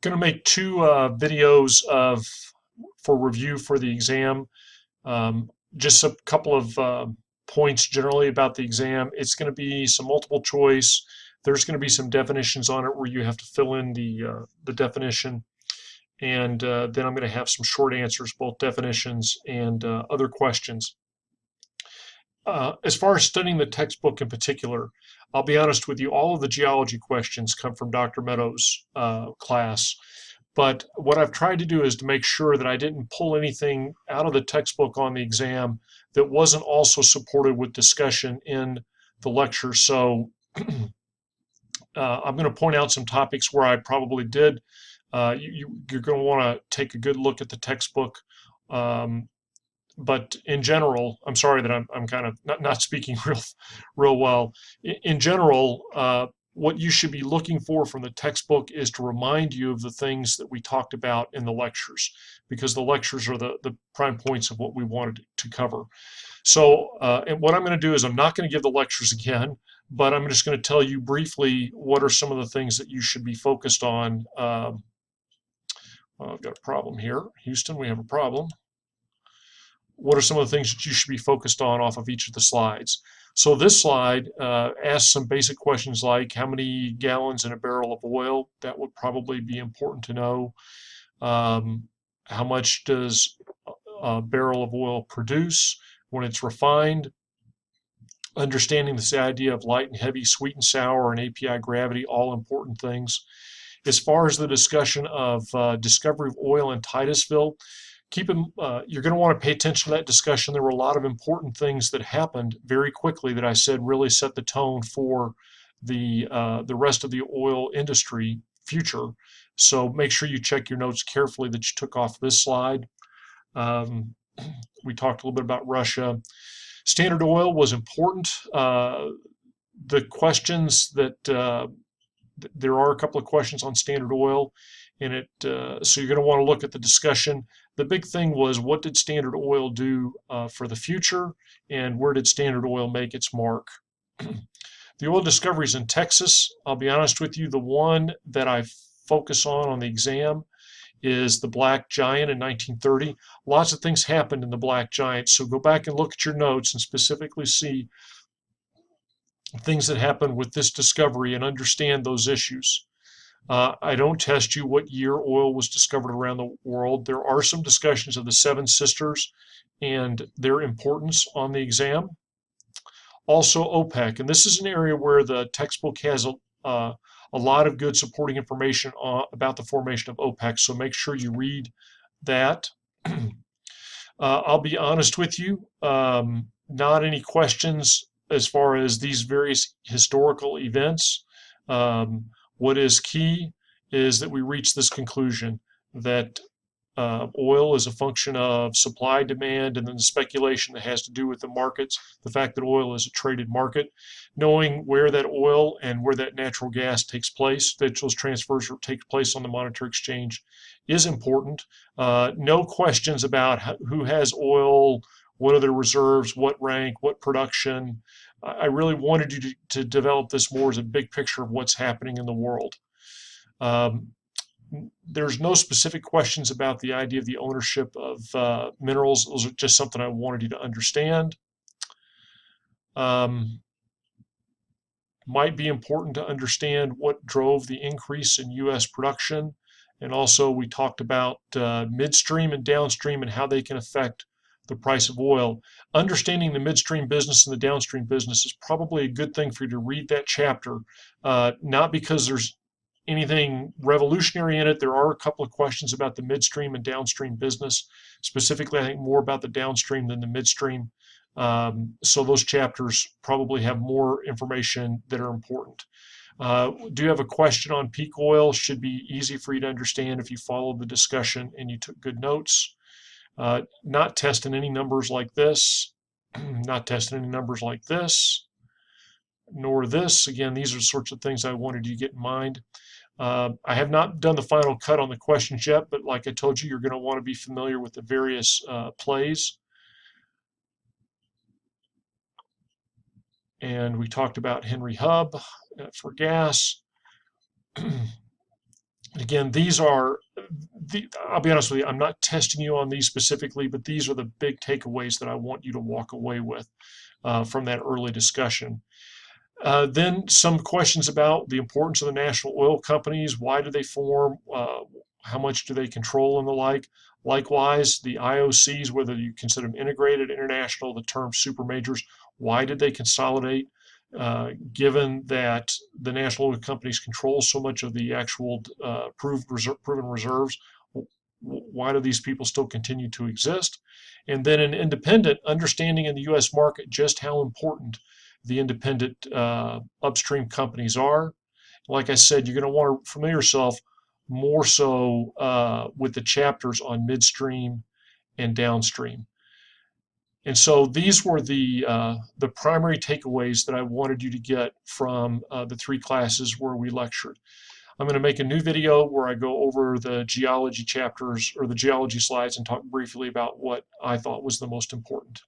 Going to make two videos for review for the exam. Just a couple of points generally about the exam. It's going to be some multiple choice. There's going to be some definitions on it where you have to fill in the definition, and then I'm going to have some short answers, both definitions and other questions. As far as studying the textbook in particular, I'll be honest with you, all of the geology questions come from Dr. Meadows' class. But what I've tried to do is to make sure that I didn't pull anything out of the textbook on the exam that wasn't also supported with discussion in the lecture. So I'm going to point out some topics where I probably did. You're going to want to take a good look at the textbook. Um, but in general, I'm sorry that I'm kind of not speaking real well. In general, what you should be looking for from the textbook is to remind you of the things that we talked about in the lectures, because the lectures are the prime points of what we wanted to cover. So, and what I'm going to do is I'm not going to give the lectures again, but I'm just going to tell you briefly what are some of the things that you should be focused on. Well, I've got a problem here. Houston, we have a problem. What are some of the things that you should be focused on off of each of the slides? So this slide asks some basic questions like how many gallons in a barrel of oil. That would probably be important to know. How much does a barrel of oil produce when it's refined? Understanding this idea of light and heavy, sweet and sour, and API gravity, all important things. As far as the discussion of discovery of oil in Titusville, you're going to want to pay attention to that discussion. There were a lot of important things that happened very quickly that I said really set the tone for the rest of the oil industry future. So make sure you check your notes carefully that you took off this slide. We talked a little bit about Russia. Standard Oil was important. The questions that there are a couple of questions on Standard Oil in it, so you're going to want to look at the discussion. The big thing was, what did Standard Oil do for the future, and where did Standard Oil make its mark? The oil discoveries in Texas, I'll be honest with you, the one that I focus on the exam is the Black Giant in 1930. Lots of things happened in the Black Giant, so go back and look at your notes and specifically see things that happened with this discovery and understand those issues. I don't test you what year oil was discovered around the world. There are some discussions of the Seven Sisters and their importance on the exam. Also OPEC, and this is an area where the textbook has a lot of good supporting information about the formation of OPEC, so make sure you read that. I'll be honest with you, not any questions as far as these various historical events. What is key is that we reach this conclusion that oil is a function of supply, demand, and then the speculation that has to do with the markets, the fact that oil is a traded market. Knowing where that oil and where that natural gas takes place, that those transfers take place on the monetary exchange, is important. No questions about who has oil, what are their reserves, what rank, what production. I really wanted you to develop this more as a big picture of what's happening in the world. There's no specific questions about the idea of the ownership of minerals. Those are just something I wanted you to understand. Might be important to understand what drove the increase in U.S. production. And also we talked about midstream and downstream and how they can affect the price of oil. Understanding the midstream business and the downstream business is probably a good thing for you to read that chapter, not because there's anything revolutionary in it. There are a couple of questions about the midstream and downstream business. Specifically, I think more about the downstream than the midstream. So those chapters probably have more information that are important. Do you have a question on peak oil? Should be easy for you to understand if you followed the discussion and you took good notes. Not testing any numbers like this, not testing any numbers like this, nor this. Again, these are the sorts of things I wanted you to get in mind. I have not done the final cut on the questions yet, but like I told you, you're going to want to be familiar with the various plays. And we talked about Henry Hub for gas. And Again, these are, I'll be honest with you, I'm not testing you on these specifically, but these are the big takeaways that I want you to walk away with from that early discussion. Then some questions about the importance of the national oil companies. Why do they form? How much do they control and the like? Likewise, the IOCs, whether you consider them integrated, international, the term super majors, why did they consolidate? Given that the national oil companies control so much of the actual proven reserves, why do these people still continue to exist? And then an independent, understanding in the U.S. market just how important the independent upstream companies are. Like I said, you're going to want to familiar yourself more so with the chapters on midstream and downstream. And so these were the primary takeaways that I wanted you to get from the 3 classes where we lectured. I'm going to make a new video where I go over the geology chapters or the geology slides and talk briefly about what I thought was the most important.